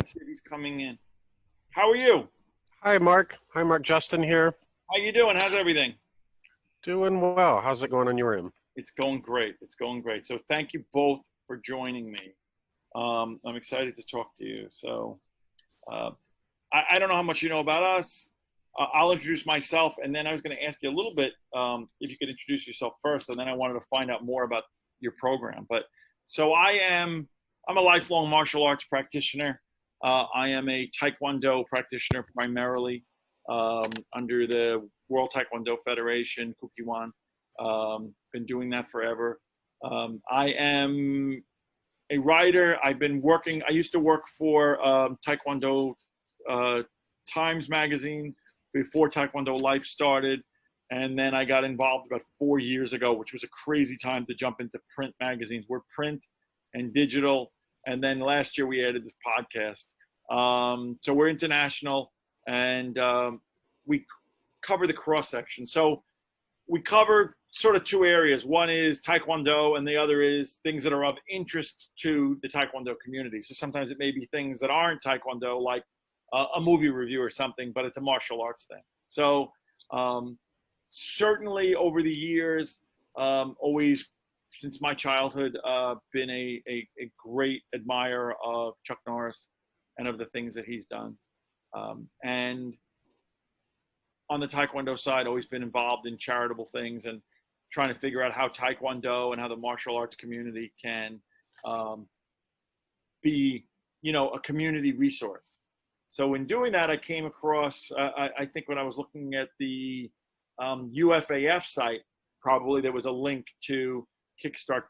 Let's see if he's coming in. How are you? Hi, Mark. Hi, Mark. Justin here. How you doing? How's everything? Doing well. How's it going on your end? It's going great. It's going great. So thank you both for joining me. I'm excited to talk to you. So I don't know how much you know about us. I'll introduce myself, and then I was going to ask you a little bit if you could introduce yourself first, and then I wanted to find out more about your program. But so I'm a lifelong martial arts practitioner. I am a Taekwondo practitioner primarily under the World Taekwondo Federation, Kukiwan. Been doing that forever. I am a writer. I used to work for Taekwondo Times magazine before Taekwondo Life started. And then I got involved about 4 years ago, which was a crazy time to jump into print magazines. We're print and digital. And then last year we added this podcast. So we're international, and we cover the cross section. So we cover sort of two areas. One is Taekwondo, and the other is things that are of interest to the Taekwondo community. So sometimes it may be things that aren't Taekwondo, like a movie review or something, but it's a martial arts thing. So certainly over the years, always since my childhood, been a great admirer of Chuck Norris and of the things that he's done. And on the Taekwondo side, always been involved in charitable things and trying to figure out how Taekwondo and how the martial arts community can be, a community resource. So in doing that, I came across, I think when I was looking at the UFAF site, probably there was a link to Kickstart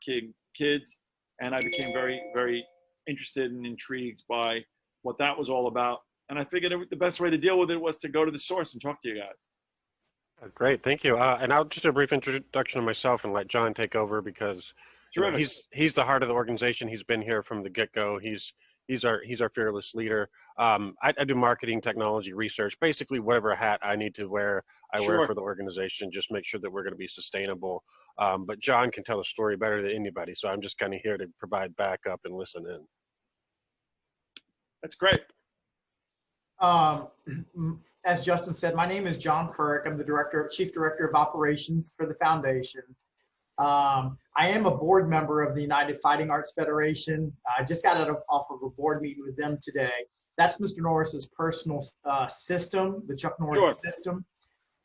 Kids, and I became very, very interested and intrigued by what that was all about. And I figured the best way to deal with it was to go to the source and talk to you guys. Great, thank you. And I'll just do a brief introduction of myself and let John take over, because he's the heart of the organization. He's been here from the get-go. He's our fearless leader. I do marketing, technology, research, basically whatever hat I need to wear, I wear for the organization. Just make sure that we're going to be sustainable. But John can tell a story better than anybody, so I'm just kind of here to provide backup and listen in. That's great. As Justin said, my name is John Kurek. I'm the Chief Director of Operations for the foundation. I am a board member of the United Fighting Arts Federation. I just got off of a board meeting with them today. That's Mr. Norris's personal system, the Chuck Norris system.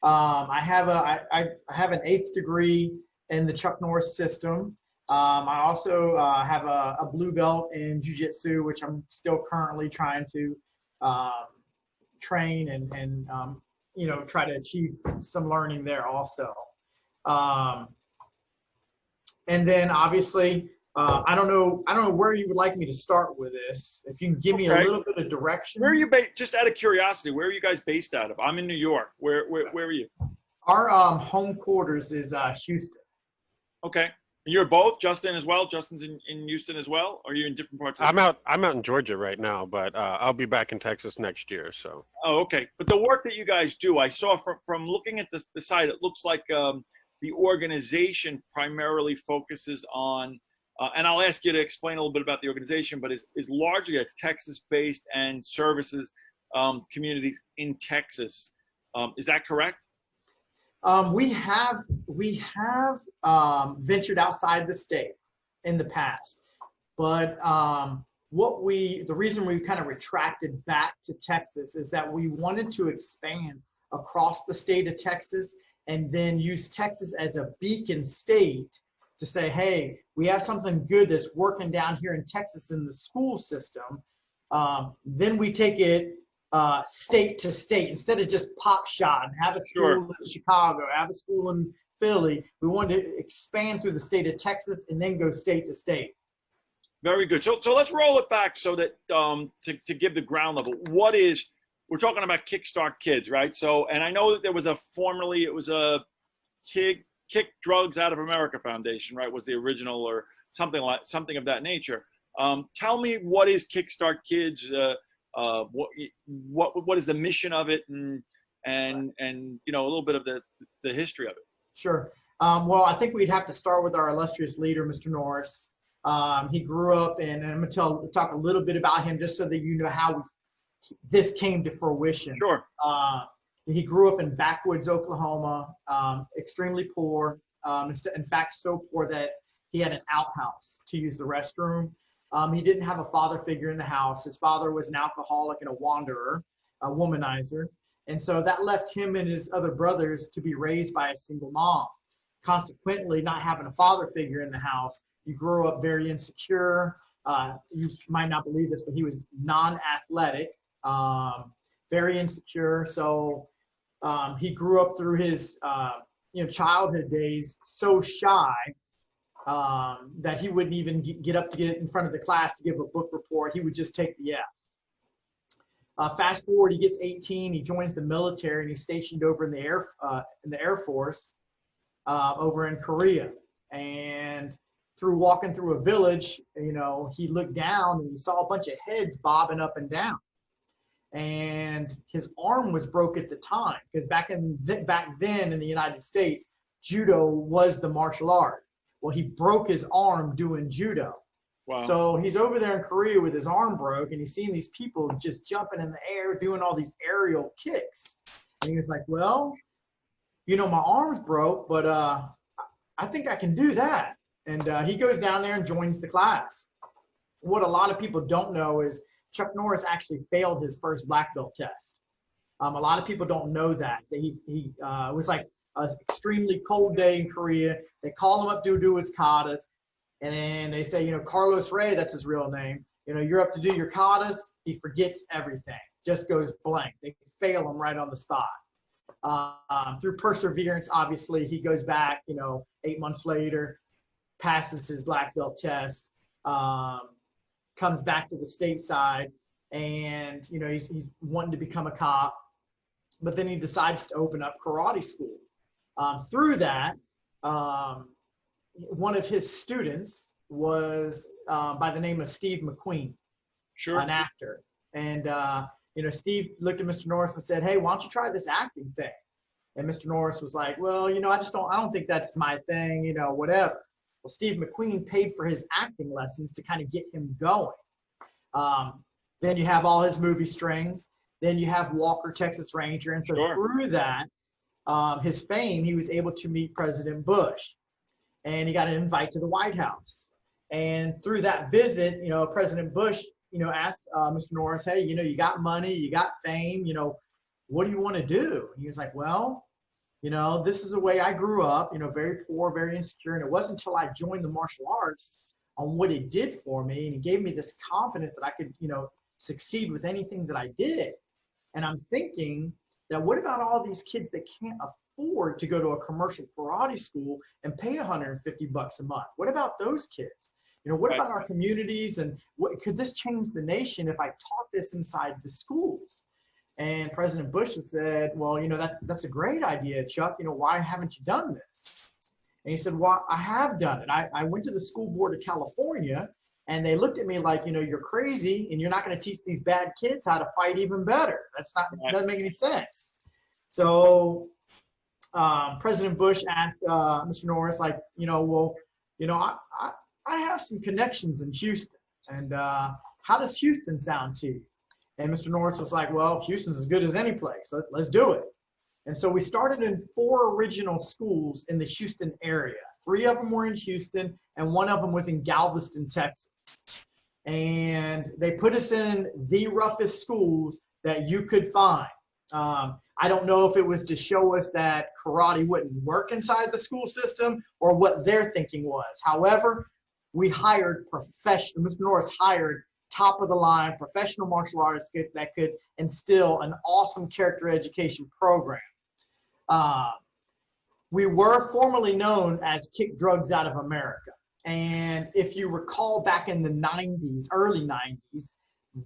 I have an 8th degree in the Chuck Norris system. I also have a blue belt in Jiu-Jitsu, which I'm still currently trying to train and try to achieve some learning there also. And then obviously, I don't know where you would like me to start with this. If you can give me a little bit of direction. Where are you based? Just out of curiosity, where are you guys based out of? I'm in New York. Where are you? Our home quarters is Houston. Okay. And you're both, Justin as well? Justin's in Houston as well? Or are you in different parts of I'm out in Georgia right now, but I'll be back in Texas next year. So. Oh, okay. But the work that you guys do, I saw from looking at the site, it looks like the organization primarily focuses on, and I'll ask you to explain a little bit about the organization, but is largely a Texas-based and services communities in Texas. Is that correct? We have ventured outside the state in the past, but the reason we kind of retracted back to Texas is that we wanted to expand across the state of Texas and then use Texas as a beacon state to say, hey, we have something good that's working down here in Texas in the school system. Then we take it state to state instead of just pop shot and have a school in Chicago, have a school in Philly. We wanted to expand through the state of Texas and then go state to state. Very good. So let's roll it back so that to give the ground level. We're talking about Kickstart Kids, right? So, and I know that there was it was a Kick Drugs Out of America Foundation, right? Was the original or something of that nature. Tell me, what is Kickstart Kids? What is the mission of it, and a little bit of the history of it? Sure. Well, I think we'd have to start with our illustrious leader, Mr. Norris. He grew up, and I'm going to talk a little bit about him just so that you know how this came to fruition. Sure. He grew up in backwoods Oklahoma, extremely poor. In fact, so poor that he had an outhouse to use the restroom. He didn't have a father figure in the house. His father was an alcoholic and a wanderer, a womanizer. And so that left him and his other brothers to be raised by a single mom. Consequently, not having a father figure in the house, he grew up very insecure. You might not believe this, but he was non-athletic, very insecure. So he grew up through his childhood days so shy that he wouldn't even get up to get in front of the class to give a book report. He would just take the F. Fast forward, he gets 18. He joins the military, and he's stationed over in the Air Force over in Korea. And through walking through a village, he looked down and he saw a bunch of heads bobbing up and down. And his arm was broke at the time, because back then in the United States, judo was the martial art. Well, he broke his arm doing judo. Wow. So he's over there in Korea with his arm broke, and he's seeing these people just jumping in the air, doing all these aerial kicks. And he was like, well, my arm's broke, but I think I can do that. And he goes down there and joins the class. What a lot of people don't know is Chuck Norris actually failed his first black belt test. A lot of people don't know that he was like an extremely cold day in Korea. They call him up to do his katas, and then they say, Carlos Ray, that's his real name. You're up to do your katas. He forgets everything, just goes blank. They fail him right on the spot. Through perseverance, obviously, he goes back, 8 months later, passes his black belt test, comes back to the stateside, and, he's wanting to become a cop, but then he decides to open up karate school. Through that, one of his students was by the name of Steve McQueen, Sure. an actor. And, Steve looked at Mr. Norris and said, hey, why don't you try this acting thing? And Mr. Norris was like, well, I don't think that's my thing, whatever. Well, Steve McQueen paid for his acting lessons to kind of get him going. Then you have all his movie strings. Then you have Walker, Texas Ranger. And so Sure. through that, his fame, he was able to meet President Bush. And he got an invite to the White House. And through that visit, President Bush, asked Mr. Norris, hey, you got money, you got fame, what do you want to do? And he was like, well, this is the way I grew up, very poor, very insecure. And it wasn't until I joined the martial arts on what it did for me. And it gave me this confidence that I could, succeed with anything that I did. And I'm thinking that what about all these kids that can't afford to go to a commercial karate school and pay $150 a month? What about those kids? What about our communities, and what could this change the nation if I taught this inside the schools? And President Bush said, well, that's a great idea, Chuck. Why haven't you done this? And he said, well, I have done it. I went to the school board of California, and they looked at me like, you're crazy, and you're not going to teach these bad kids how to fight even better. Doesn't make any sense. So President Bush asked Mr. Norris, like, I have some connections in Houston, and how does Houston sound to you? And Mr. Norris was like, well, Houston's as good as any place. Let's do it. And so we started in 4 original schools in the Houston area. 3 of them were in Houston, and 1 of them was in Galveston, Texas. And they put us in the roughest schools that you could find. I don't know if it was to show us that karate wouldn't work inside the school system or what their thinking was. However, we hired Mr. Norris hired top of the line professional martial artists that could instill an awesome character education program. We were formerly known as Kick Drugs Out of America. And if you recall back in the 90s, early 90s,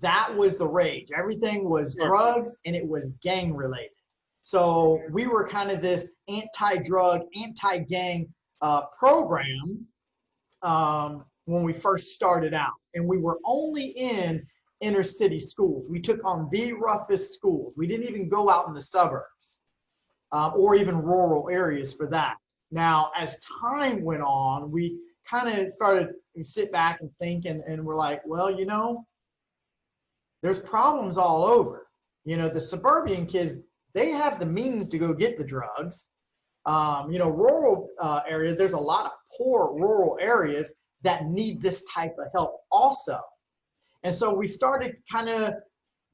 that was the rage. Everything was drugs and it was gang related. So we were kind of this anti-drug, anti-gang program when we first started out. And we were only in inner city schools. We took on the roughest schools. We didn't even go out in the suburbs or even rural areas for that. Now, as time went on, we kind of started to sit back and think, and we're like, well, you know, there's problems all over. You know, the suburban kids, they have the means to go get the drugs. You know, rural area, there's a lot of poor rural areas that need this type of help also. And so we started kind of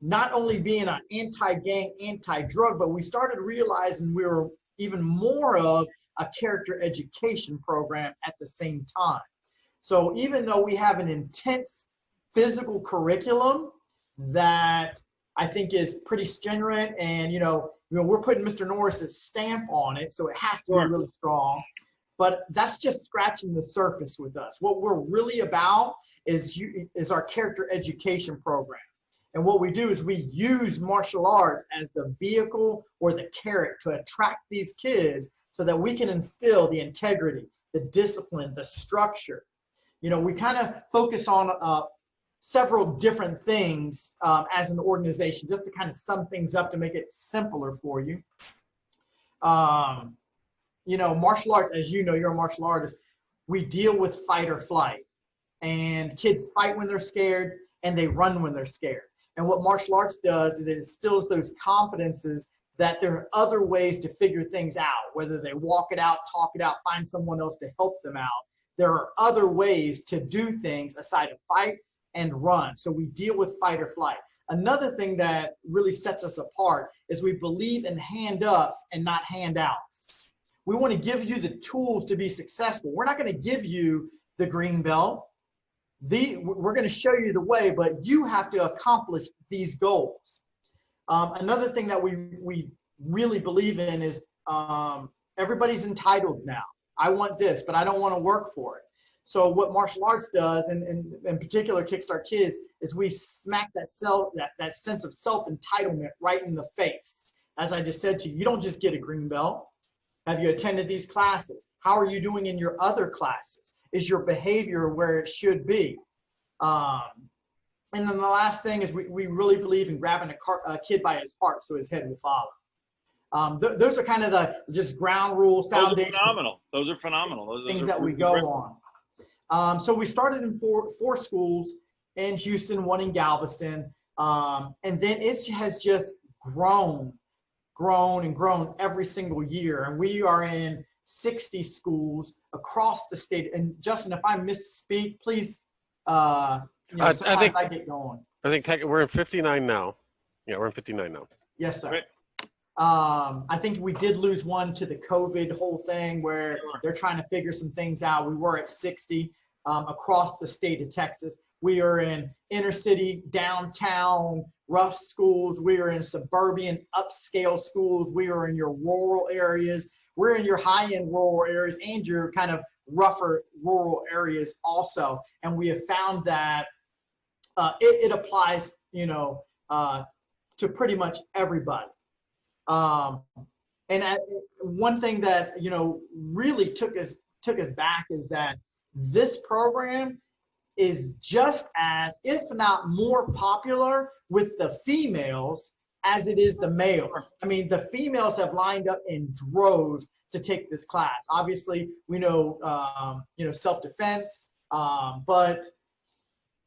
not only being an anti-gang, anti-drug, but we started realizing we were even more of a character education program at the same time. So even though we have an intense physical curriculum that I think is pretty stringent, and you know, we're putting Mr. Norris's stamp on it, so it has to be really strong. But that's just scratching the surface with us. What we're really about is our character education program. And what we do is we use martial arts as the vehicle or the carrot to attract these kids so that we can instill the integrity, the discipline, the structure. You know, we kind of focus on several different things as an organization, just to kind of sum things up to make it simpler for you. You know, martial arts, as you know, you're a martial artist, we deal with fight or flight. And kids fight when they're scared, and they run when they're scared. And what martial arts does is it instills those confidences that there are other ways to figure things out, whether they walk it out, talk it out, find someone else to help them out. There are other ways to do things aside of fight and run. So we deal with fight or flight. Another thing that really sets us apart is we believe in hand-ups and not handouts. We want to give you the tools to be successful. We're not going to give you the green belt. We're going to show you the way, but you have to accomplish these goals. Another thing that we really believe in is everybody's entitled now. I want this, but I don't want to work for it. So what martial arts does, and in particular Kickstart Kids, is we smack that sense of self-entitlement right in the face. As I just said to you, you don't just get a green belt. Have you attended these classes? How are you doing in your other classes? Is your behavior where it should be? And then the last thing is we really believe in grabbing a kid by his heart so his head will follow. Those are kind of the just ground rules, foundation. Those are phenomenal. Those are phenomenal. Those things are that we go on. So we started in four schools in Houston, one in Galveston, and then it has just grown every single year. And we are in 60 schools across the state. And Justin, if I misspeak, please, I get going. I think we're in 59 now. Yeah, we're in 59 now. Yes, sir. Right. I think we did lose one to the COVID whole thing where they're trying to figure some things out. We were at 60 across the state of Texas. We are in inner city, downtown, rough schools. We are in suburban, upscale schools. We are in your rural areas. We're in your high-end rural areas and your kind of rougher rural areas also. And we have found that it applies, you know, to pretty much everybody. And one thing that, you know, really took us back is that this program is just as, if not more popular with the females as it is the males. I mean, the females have lined up in droves to take this class. Obviously, we know, you know, self-defense, but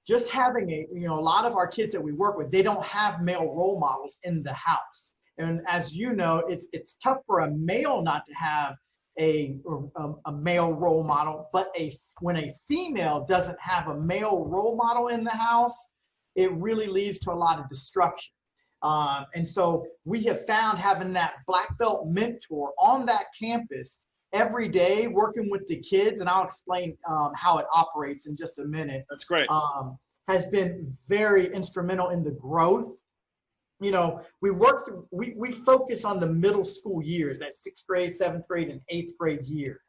just having a lot of our kids that we work with, they don't have male role models in the house. And as you know, it's tough for a male not to have a male role model, but when a female doesn't have a male role model in the house, it really leads to a lot of destruction. And so we have found having that black belt mentor on that campus every day, working with the kids, and I'll explain how it operates in just a minute. That's great. Has been very instrumental in the growth. You know, we focus on the middle school years, that 6th grade, 7th grade, and 8th grade year.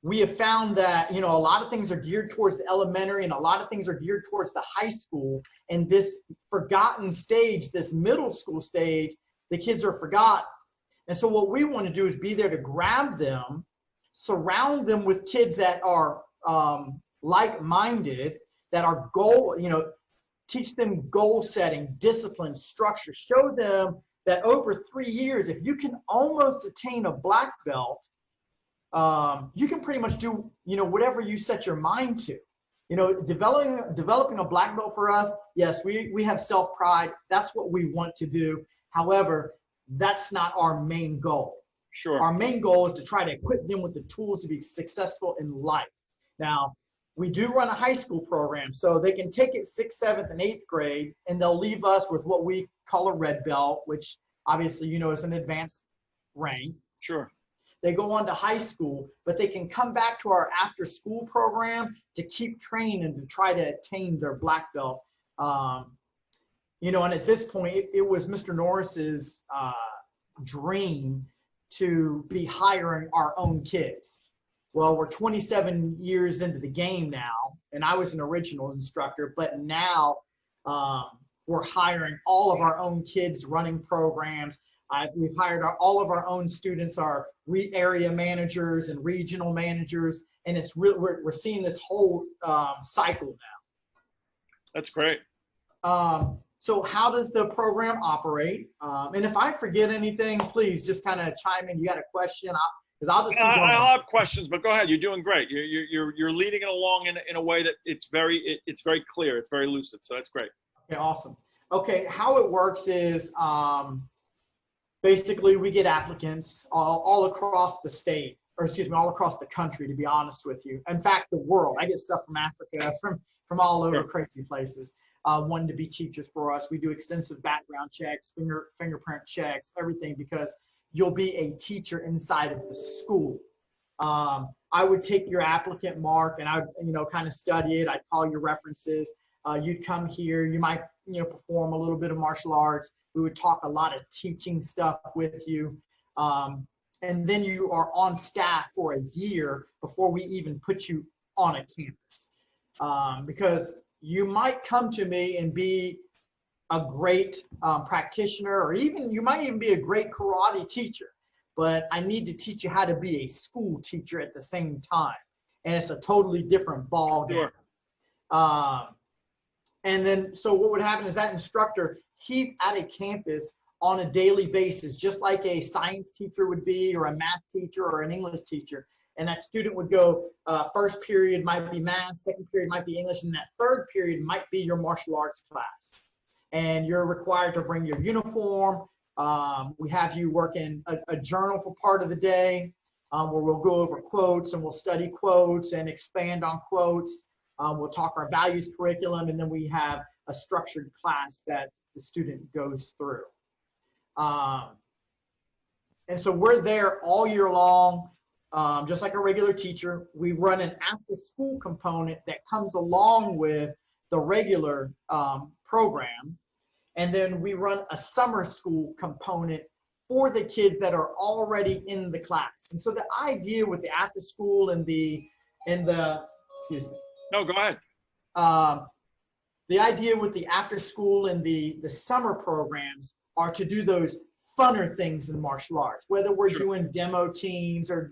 We have found that, you know, a lot of things are geared towards the elementary and a lot of things are geared towards the high school. And this forgotten stage, this middle school stage, the kids are forgotten. And so what we want to do is be there to grab them, surround them with kids that are like-minded, that are teach them goal setting, discipline, structure, show them that over 3 years, if you can almost attain a black belt, you can pretty much do, whatever you set your mind to. Developing a black belt for us, yes, we have self-pride. That's what we want to do. However, that's not our main goal. Sure. Our main goal is to try to equip them with the tools to be successful in life. Now, we do run a high school program, so they can take it 6th, 7th, and 8th grade, and they'll leave us with what we call a red belt, which obviously, is an advanced rank. Sure. They go on to high school, but they can come back to our after-school program to keep training and to try to attain their black belt. And at this point, it was Mr. Norris's dream to be hiring our own kids. Well, we're 27 years into the game now, and I was an original instructor, but now we're hiring all of our own kids running programs. We've hired all of our own students, our area managers and regional managers, and it's really, we're seeing this whole cycle now. That's great. So how does the program operate? And if I forget anything, please just kind of chime in. You got a question? Because I'll just keep going. I'll have questions, but go ahead. You're doing great. You're leading it along in a way that it's very clear. It's very lucid. So that's great. Okay, awesome. Okay, how it works is basically we get applicants all across the state, or excuse me, all across the country, to be honest with you. In fact, the world. I get stuff from Africa, from all over crazy places. Wanting to be teachers for us. We do extensive background checks, fingerprint checks, everything, because you'll be a teacher inside of the school. I would take your applicant, Mark, and I'd kind of study it. I'd call your references. You'd come here. You might perform a little bit of martial arts. We would talk a lot of teaching stuff with you. And then you are on staff for a year before we even put you on a campus. Because you might come to me and be a great practitioner, or you might even be a great karate teacher, but I need to teach you how to be a school teacher at the same time. And it's a totally different ball game. Sure. And then, so what would happen is that instructor, he's at a campus on a daily basis, just like a science teacher would be, or a math teacher, or an English teacher. And that student would go, first period might be math, second period might be English, and that third period might be your martial arts class. And you're required to bring your uniform. We have you work in a journal for part of the day, where we'll go over quotes, and we'll study quotes and expand on quotes. We'll talk our values curriculum, and then we have a structured class that the student goes through. And so we're there all year long. Just like a regular teacher. We run an after-school component that comes along with the regular program. And then we run a summer school component for the kids that are already in the class. And so the idea with the after-school and the excuse me. No, go ahead. The idea with the after-school and the summer programs are to do those funner things in martial arts, whether we're doing demo teams or,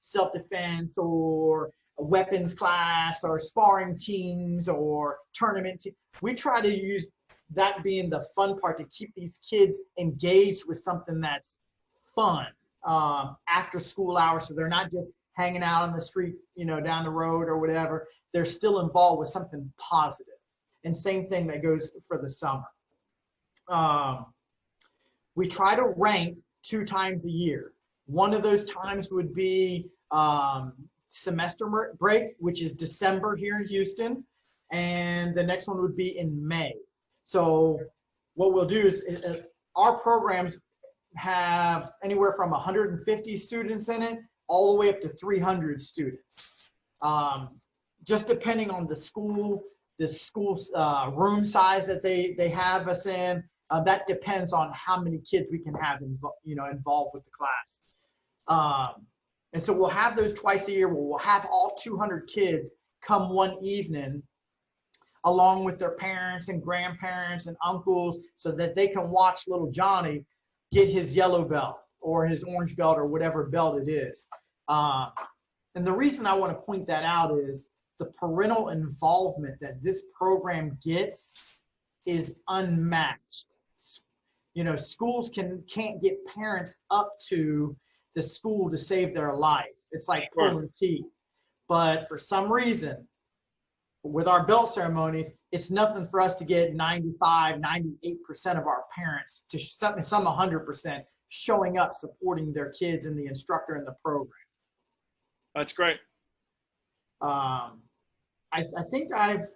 self-defense or a weapons class or sparring teams or tournament teams. We try to use that being the fun part to keep these kids engaged with something that's fun after school hours. So they're not just hanging out on the street, down the road or whatever. They're still involved with something positive. And same thing that goes for the summer. We try to rank 2 times a year. One of those times would be semester break, which is December here in Houston. And the next one would be in May. So what we'll do is our programs have anywhere from 150 students in it, all the way up to 300 students. Just depending on the school's room size that they have us in. That depends on how many kids we can have involved with the class. And so we'll have those twice a year where we'll have all 200 kids come one evening along with their parents and grandparents and uncles so that they can watch little Johnny get his yellow belt or his orange belt or whatever belt it is. And the reason I want to point that out is the parental involvement that this program gets is unmatched. Schools can't get parents up to the school to save their life. It's like Sure. pulling teeth. But for some reason, with our belt ceremonies, it's nothing for us to get 95, 98% of our parents to some 100% showing up, supporting their kids and the instructor in the program. That's great. I think I've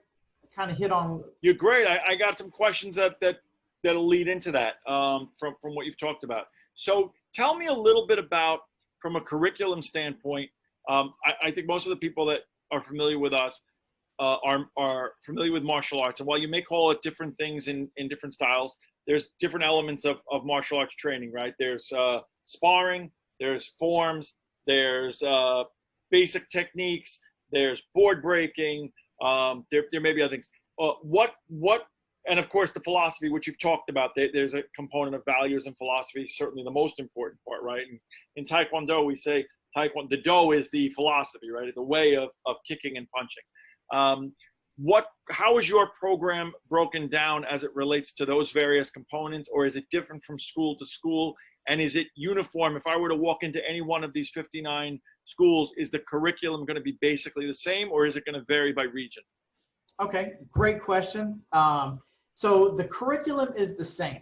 kind of hit on. You're great. I got some questions that'll lead into that from what you've talked about. So tell me a little bit about, from a curriculum standpoint. I think most of the people that are familiar with us are familiar with martial arts. And while you may call it different things in different styles, there's different elements of martial arts training, right? There's sparring, there's forms, there's basic techniques, there's board breaking, there may be other things. And of course the philosophy, which you've talked about, there's a component of values and philosophy, certainly the most important part, right? And in Taekwondo, we say the do is the philosophy, right? The way of kicking and punching. How is your program broken down as it relates to those various components, or is it different from school to school? And is it uniform? If I were to walk into any one of these 59 schools, is the curriculum going to be basically the same, or is it going to vary by region? Okay, great question. So the curriculum is the same.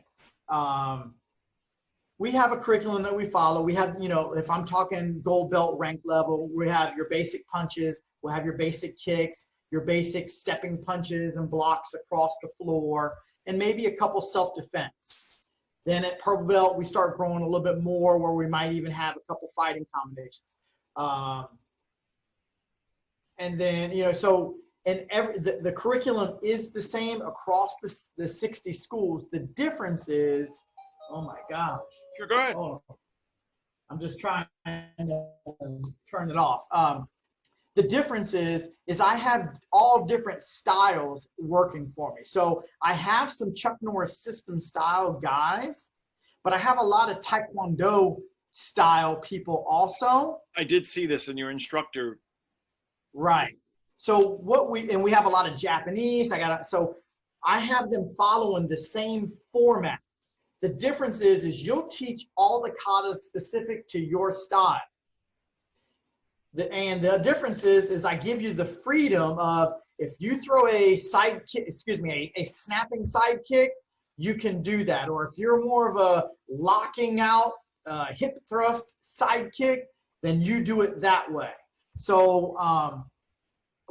We have a curriculum that we follow. We have, if I'm talking gold belt rank level, we have your basic punches, we'll have your basic kicks, your basic stepping punches and blocks across the floor, and maybe a couple self-defense. Then at purple belt, we start growing a little bit more, where we might even have a couple fighting combinations. And then, so and the curriculum is the same across the 60 schools. The difference is, oh my gosh. Sure, go ahead. Oh, I'm just trying to turn it off. The difference is I have all different styles working for me. So I have some Chuck Norris system style guys, but I have a lot of Taekwondo style people also. I did see this in your instructor. Right. So we have a lot of Japanese. So I have them following the same format. The difference is you'll teach all the katas specific to your style. And the difference is I give you the freedom of, if you throw a side kick, a snapping side kick, you can do that. Or if you're more of a locking out hip thrust side kick, then you do it that way. So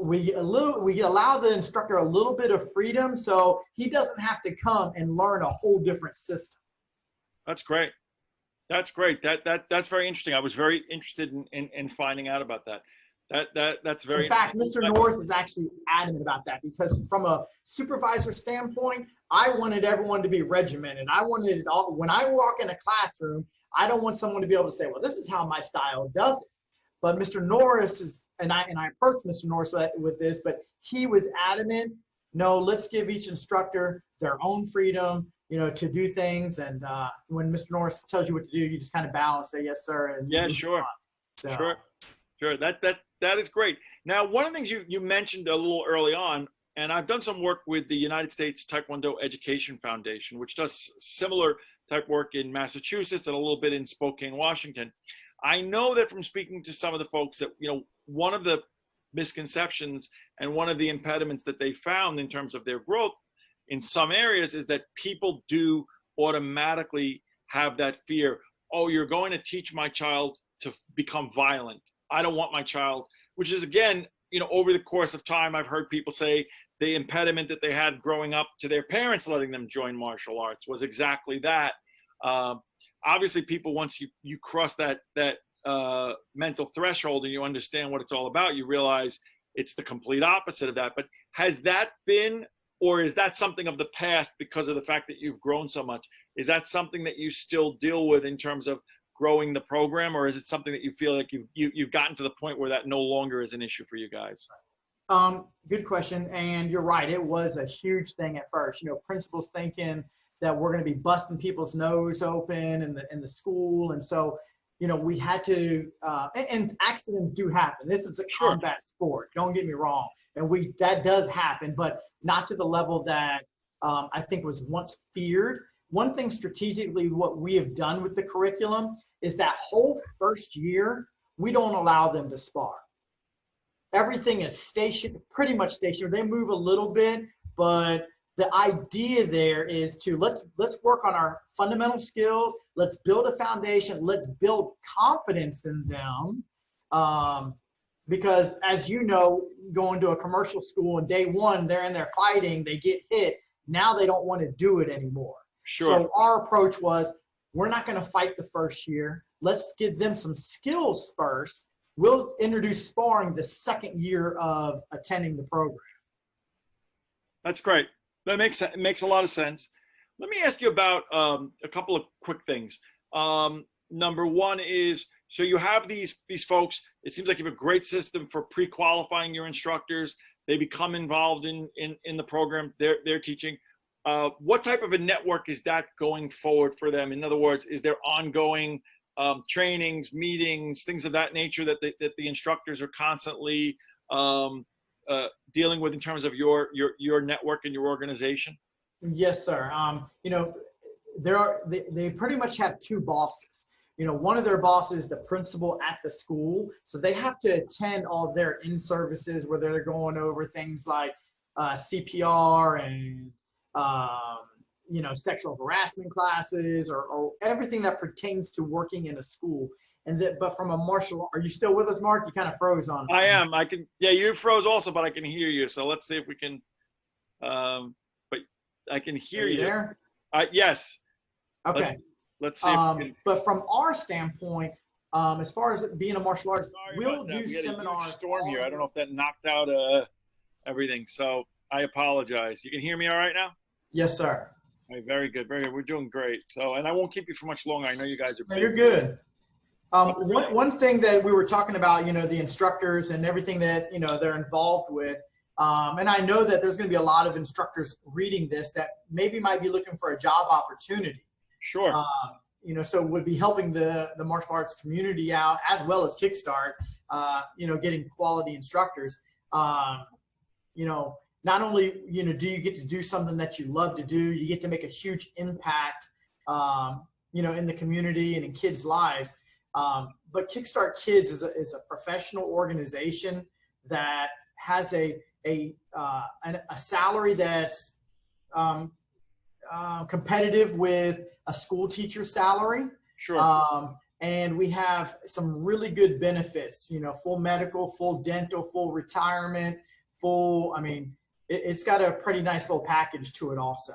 we allow the instructor a little bit of freedom, so he doesn't have to come and learn a whole different system. That's great. That's great. That's very interesting. I was very interested in finding out about that. That's very. In fact, Mr. Norris is actually adamant about that, because from a supervisor standpoint, I wanted everyone to be regimented. I wanted it all. When I walk in a classroom, I don't want someone to be able to say, well, this is how my style does it. But Mr. Norris is, and I approached Mr. Norris with this, but he was adamant, no, let's give each instructor their own freedom, to do things. And when Mr. Norris tells you what to do, you just kind of bow and say, yes, sir. And yeah, sure. So. Sure. That is great. Now, one of the things you mentioned a little early on, and I've done some work with the United States Taekwondo Education Foundation, which does similar type work in Massachusetts and a little bit in Spokane, Washington. I know that from speaking to some of the folks that, one of the misconceptions and one of the impediments that they found in terms of their growth in some areas is that people do automatically have that fear. Oh, you're going to teach my child to become violent. I don't want my child, which is, again, over the course of time, I've heard people say the impediment that they had growing up to their parents letting them join martial arts was exactly that. Obviously, people, once you cross that mental threshold and you understand what it's all about, you realize it's the complete opposite of that. But has that been, or is that something of the past because of the fact that you've grown so much? Is that something that you still deal with in terms of growing the program, or is it something that you feel like you've gotten to the point where that no longer is an issue for you guys? Good question. And you're right. It was a huge thing at first, principals thinking that we're going to be busting people's nose open in the school. And so, we had to, and accidents do happen. This is a combat sport. Don't get me wrong. And that does happen, but not to the level that I think was once feared. One thing strategically, what we have done with the curriculum is that whole first year, we don't allow them to spar. Everything is pretty much stationary. They move a little bit, but the idea there is to let's work on our fundamental skills. Let's build a foundation. Let's build confidence in them. Because as you know, going to a commercial school and day one, they're in there fighting, they get hit. Now they don't want to do it anymore. Sure. So our approach was, we're not going to fight the first year. Let's give them some skills first. We'll introduce sparring the second year of attending the program. That's great. That makes a lot of sense. Let me ask you about a couple of quick things. Number one is, so you have these folks. It seems like you have a great system for pre-qualifying your instructors. They become involved in the program they're teaching. What type of a network is that going forward for them? In other words, is there ongoing trainings, meetings, things of that nature that the instructors are constantly dealing with in terms of your network and your organization? Yes, sir. You know, they pretty much have two bosses. You know, one of their bosses is the principal at the school, so they have to attend all their in-services where they're going over things like CPR and you know, sexual harassment classes or everything that pertains to working in a school. But from a martial, are you still with us, Mark? You kind of froze on us. I am. I can. Yeah, you froze also, but I can hear you. So let's see if we can. But I can hear you. There? Yes. Okay. Let's see. If we can. But from our standpoint, as far as being a martial artist, we'll do we had seminars. A huge storm here. I don't know if that knocked out everything. So I apologize. You can hear me all right now? Yes, sir. All right, very good. Very good. We're doing great. So, and I won't keep you for much longer. I know you guys are. No, you're good. One thing that we were talking about, you know, the instructors and everything that, you know, they're involved with. And I know that there's going to be a lot of instructors reading this that maybe might be looking for a job opportunity. Sure. You know, so would be helping the martial arts community out as well as Kickstart, you know, getting quality instructors. You know, not only, you know, do you get to do something that you love to do, you get to make a huge impact, you know, in the community and in kids' lives. But Kickstart Kids is a professional organization that has a salary that's competitive with a school teacher's salary. Sure. And we have some really good benefits, you know, full medical, full dental, full retirement, I mean, it's got a pretty nice little package to it also.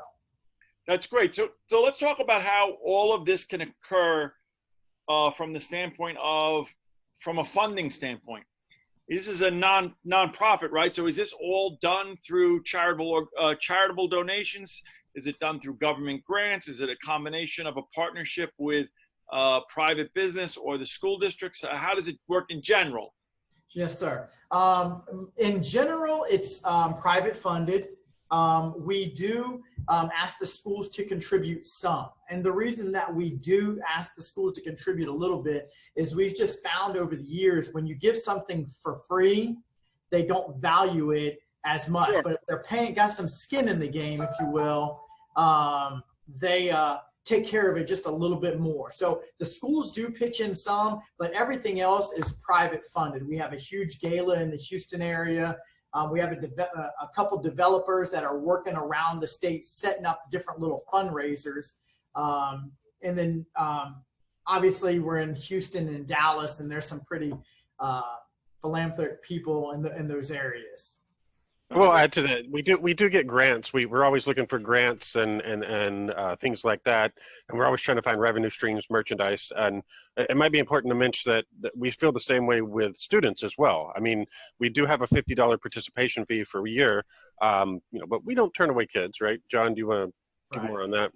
That's great. So let's talk about how all of this can occur from the standpoint of, from a funding standpoint. This is a non-profit, right? So is this all done through charitable donations? Is it done through government grants? Is it a combination of a partnership with private business or the school districts? How does it work in general? Yes, sir. In general, it's private funded. We do ask the schools to contribute some. And the reason that we do ask the schools to contribute a little bit is we've just found over the years, when you give something for free, they don't value it as much. Sure. But if they're got some skin in the game, if you will, they take care of it just a little bit more. So the schools do pitch in some, but everything else is private funded. We have a huge gala in the Houston area. We have a couple developers that are working around the state, setting up different little fundraisers. And then obviously we're in Houston and Dallas, and there's some pretty philanthropic people in those areas. Well, add to that, we do get grants. We're always looking for grants and things like that, and we're always trying to find revenue streams, merchandise. And it might be important to mention that we feel the same way with students as well. I mean, we do have a $50 participation fee for a year, you know, but we don't turn away kids, right? John, do you want to give more on that?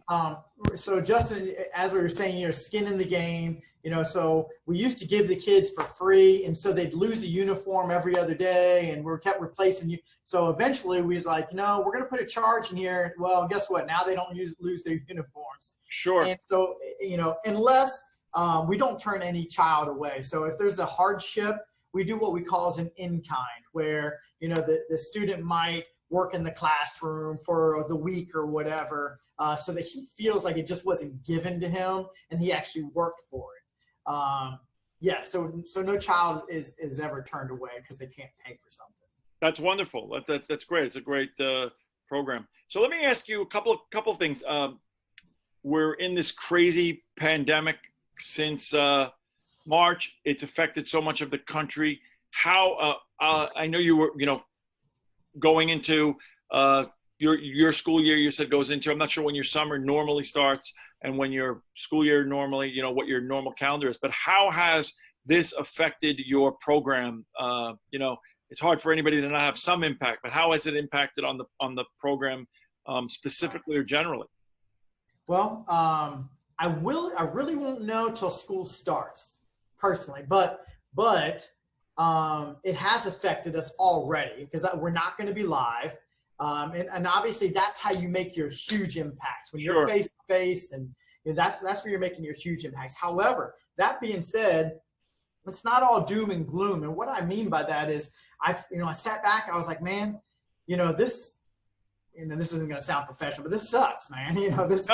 So Justin, as we were saying, you know, skin in the game, you know, so we used to give the kids for free, and so they'd lose a uniform every other day, and we kept replacing you. So eventually we was like, no, we're going to put a charge in here. Well, guess what? Now they don't lose their uniforms. Sure. And so, you know, unless we don't turn any child away. So if there's a hardship, we do what we call as an in-kind, where, you know, the student might work in the classroom for the week or whatever, so that he feels like it just wasn't given to him and he actually worked for it. Yeah, so no child is ever turned away because they can't pay for something. That's wonderful. That's great. It's a great program. So let me ask you a couple of things. We're in this crazy pandemic since March. It's affected so much of the country. How I know you were, going into your school year. You said goes into. I'm not sure when your summer normally starts and when your school year normally, what your normal calendar is. But how has this affected your program? It's hard for anybody to not have some impact, but how has it impacted on the program specifically or generally? Well, I really won't know till school starts personally, but it has affected us already because we're not going to be live. And obviously that's how you make your huge impacts when you're face to face, and that's where you're making your huge impacts. However, that being said, it's not all doom and gloom. And what I mean by that is I sat back, I was like, man, this isn't going to sound professional, but this sucks, man. That's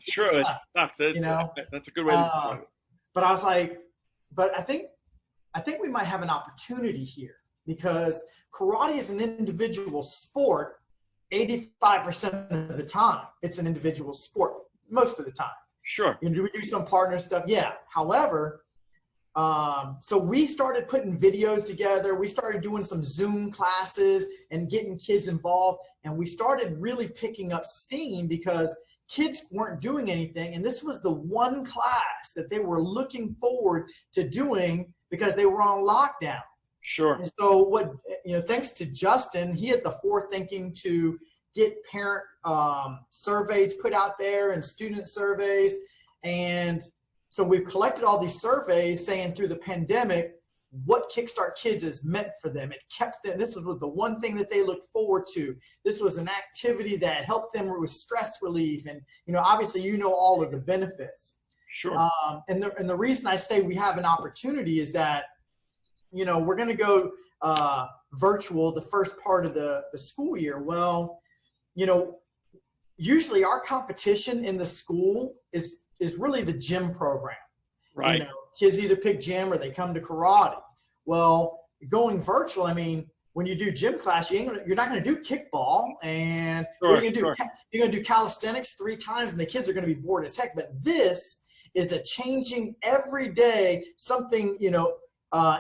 true. It sucks. That's a good way to describe it. But I was like, I think we might have an opportunity here because karate is an individual sport. 85% of the time, it's an individual sport. Most of the time. Sure. We do some partner stuff. Yeah. However, so we started putting videos together. We started doing some Zoom classes and getting kids involved. And we started really picking up steam because kids weren't doing anything. And this was the one class that they were looking forward to doing because they were on lockdown. Sure. And so thanks to Justin, he had the forethinking to get parent surveys put out there and student surveys. And so we've collected all these surveys saying through the pandemic, what Kickstart Kids has meant for them. It kept them, this was the one thing that they looked forward to. This was an activity that helped them with stress relief. And, obviously, all of the benefits. Sure. And the reason I say we have an opportunity is that, we're going to go virtual the first part of the school year. Well, usually our competition in the school is really the gym program. Right. Kids either pick gym or they come to karate. Well, going virtual, when you do gym class, you're not going to do kickball, and what are you going to do? You're going to do calisthenics 3 times, and the kids are going to be bored as heck. But this is a changing every day, something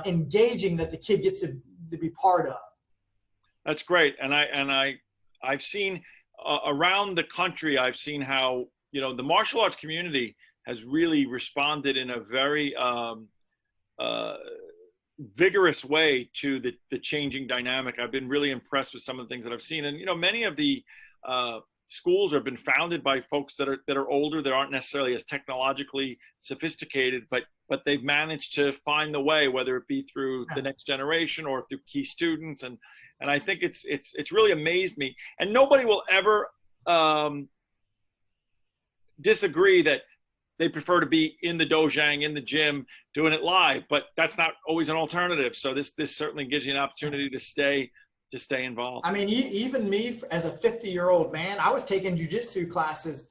engaging that the kid gets to be part of. That's great, and I've seen around the country. I've seen how the martial arts community has really responded in a very vigorous way to the changing dynamic. I've been really impressed with some of the things that I've seen, and many of the schools have been founded by folks that are older, that aren't necessarily as technologically sophisticated, but they've managed to find the way, whether it be through the next generation or through key students, and I think it's really amazed me. And nobody will ever disagree that they prefer to be in the dojang, in the gym, doing it live, but that's not always an alternative. So this certainly gives you an opportunity to stay involved. Even me as a 50-year-old man, I was taking jiu-jitsu classes,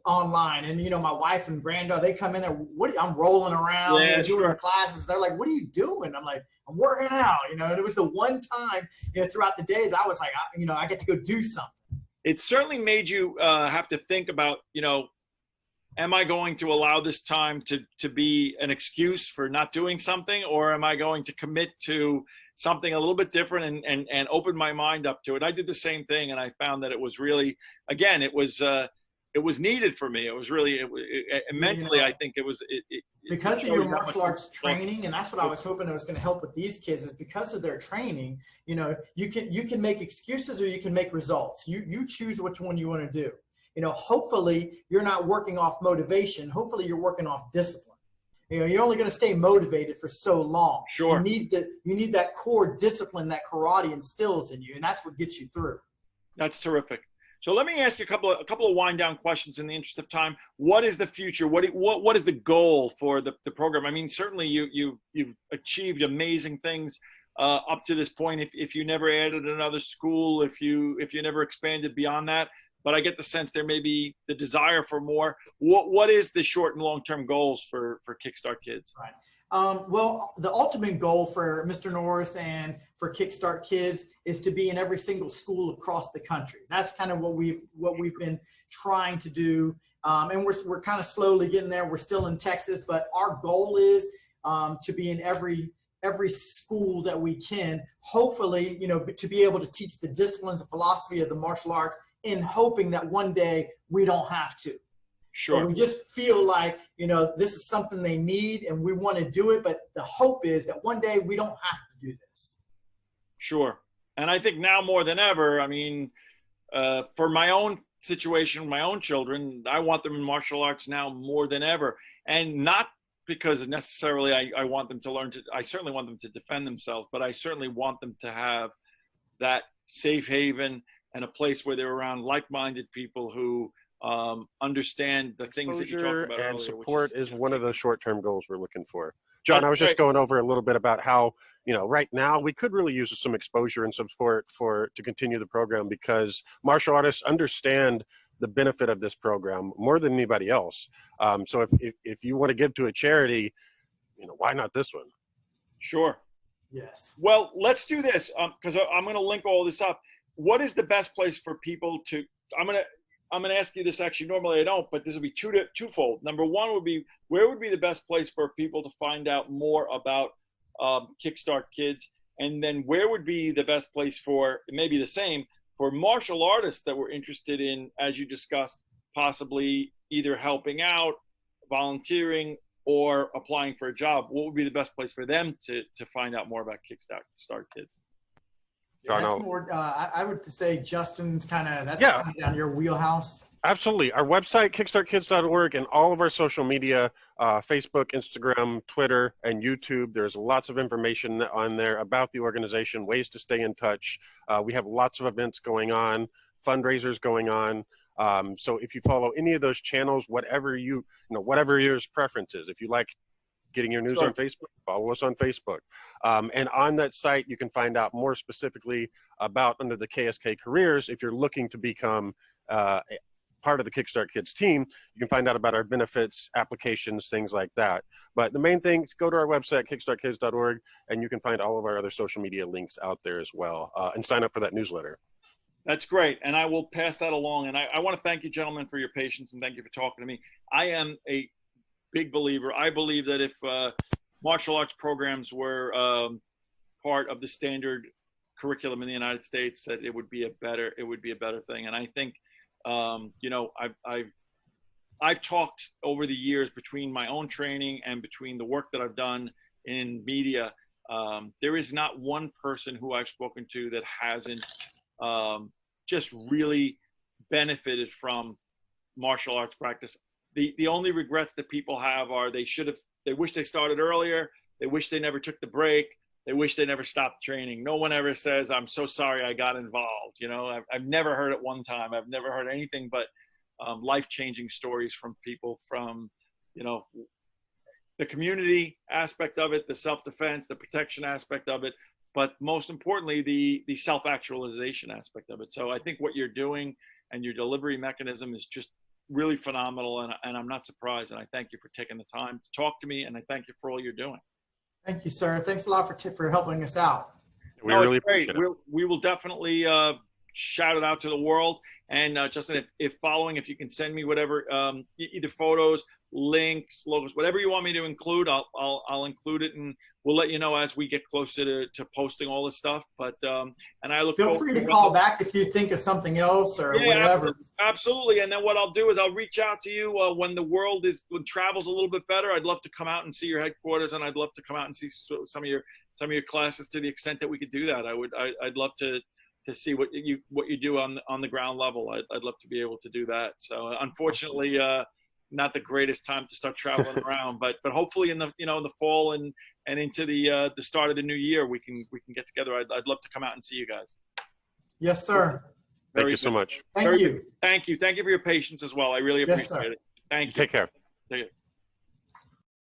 online, and my wife and granddaughter, they come in there. I'm rolling around, doing classes. They're like, "What are you doing?" I'm like, "I'm working out." And it was the one time, throughout the day that I was like, I get to go do something. It certainly made you have to think about, am I going to allow this time to be an excuse for not doing something, or am I going to commit to something a little bit different and open my mind up to it? I did the same thing, and I found that it was really, again, it was needed for me. It was really mentally, I think it was because of your martial arts training, and that's what I was hoping it was going to help with these kids, is because of their training. You can make excuses or you can make results. You choose which one you want to do. Hopefully you're not working off motivation. Hopefully you're working off discipline. You're only going to stay motivated for so long. Sure. You need that core discipline that karate instills in you, and that's what gets you through. That's terrific. So let me ask you a couple of wind down questions in the interest of time. What is the future? What is the goal for the program? Certainly you've achieved amazing things up to this point. If you never added another school, if you never expanded beyond that, but I get the sense there may be the desire for more. What is the short and long-term goals for Kickstart Kids? Right. Well, the ultimate goal for Mr. Norris and for Kickstart Kids is to be in every single school across the country. That's kind of what we've been trying to do, and we're kind of slowly getting there. We're still in Texas, but our goal is to be in every school that we can. Hopefully, to be able to teach the disciplines and philosophy of the martial arts, in hoping that one day we don't have to. Sure. But we just feel like, this is something they need and we want to do it. But the hope is that one day we don't have to do this. Sure. And I think now more than ever, I mean, for my own situation, my own children, I want them in martial arts now more than ever. And not because necessarily I want them to learn I certainly want them to defend themselves, but I certainly want them to have that safe haven and a place where they're around like-minded people who understand the things that you talked about and earlier. Support is one of the short-term goals we're looking for. John, That's I was just great. going over a little bit about how, right now we could really use some exposure and support to continue the program, because martial artists understand the benefit of this program more than anybody else. So if you want to give to a charity, why not this one? Sure. Yes. Well, let's do this because I'm going to link all this up. What is the best place for people to? I'm going to ask you this. Actually, normally I don't, but this will be twofold. Number one would be, where would be the best place for people to find out more about Kickstart Kids, and then where would be the best place for, maybe the same, for martial artists that were interested in, as you discussed, possibly either helping out, volunteering, or applying for a job? What would be the best place for them to find out more about Kickstart Kids? That's more, I would say Justin's kind of down your wheelhouse. Absolutely. Our website, kickstartkids.org, and all of our social media, Facebook, Instagram, Twitter, and YouTube. There's lots of information on there about the organization, ways to stay in touch. We have lots of events going on, fundraisers going on. So if you follow any of those channels, whatever your preference is, if you like getting your news on Facebook, follow us on Facebook. And on that site, you can find out more specifically about, under the KSK careers, if you're looking to become part of the Kickstart Kids team, you can find out about our benefits, applications, things like that. But the main thing is go to our website, kickstartkids.org, and you can find all of our other social media links out there as well, and sign up for that newsletter. That's great. And I will pass that along. And I want to thank you, gentlemen, for your patience, and thank you for talking to me. I am a big believer. I believe that if martial arts programs were part of the standard curriculum in the United States, that it would be a better thing. And I think, I've talked over the years, between my own training and between the work that I've done in media, there is not one person who I've spoken to that hasn't just really benefited from martial arts practice. The only regrets that people have are they wish they started earlier. They wish they never took the break. They wish they never stopped training. No one ever says, I'm so sorry I got involved. I've never heard it one time. I've never heard anything but life-changing stories from people from, the community aspect of it, the self-defense, the protection aspect of it, but most importantly, the self-actualization aspect of it. So I think what you're doing and your delivery mechanism is just really phenomenal, and I'm not surprised, and I thank you for taking the time to talk to me, and I thank you for all you're doing. Thank you, sir. Thanks a lot for helping us out. We really appreciate it. We will definitely shout it out to the world. And Justin, if you can send me whatever, either photos, links, logos, whatever you want me to include, I'll include it, and we'll let you know as we get closer to posting all this stuff. But and I feel free to call back if you think of something else or whatever. Absolutely. And then what I'll do is I'll reach out to you when travel's a little bit better. I'd love to come out and see your headquarters, and I'd love to come out and see some of your classes to the extent that we could do that. I'd love to see what you do on the ground level. I'd love to be able to do that. So unfortunately, not the greatest time to start traveling around, but hopefully in the fall and into the start of the new year, we can get together. I'd love to come out and see you guys. Yes, sir. Thank you so much. Thank you. Thank you for your patience as well. I really appreciate it. Thank you. Take care. Take care.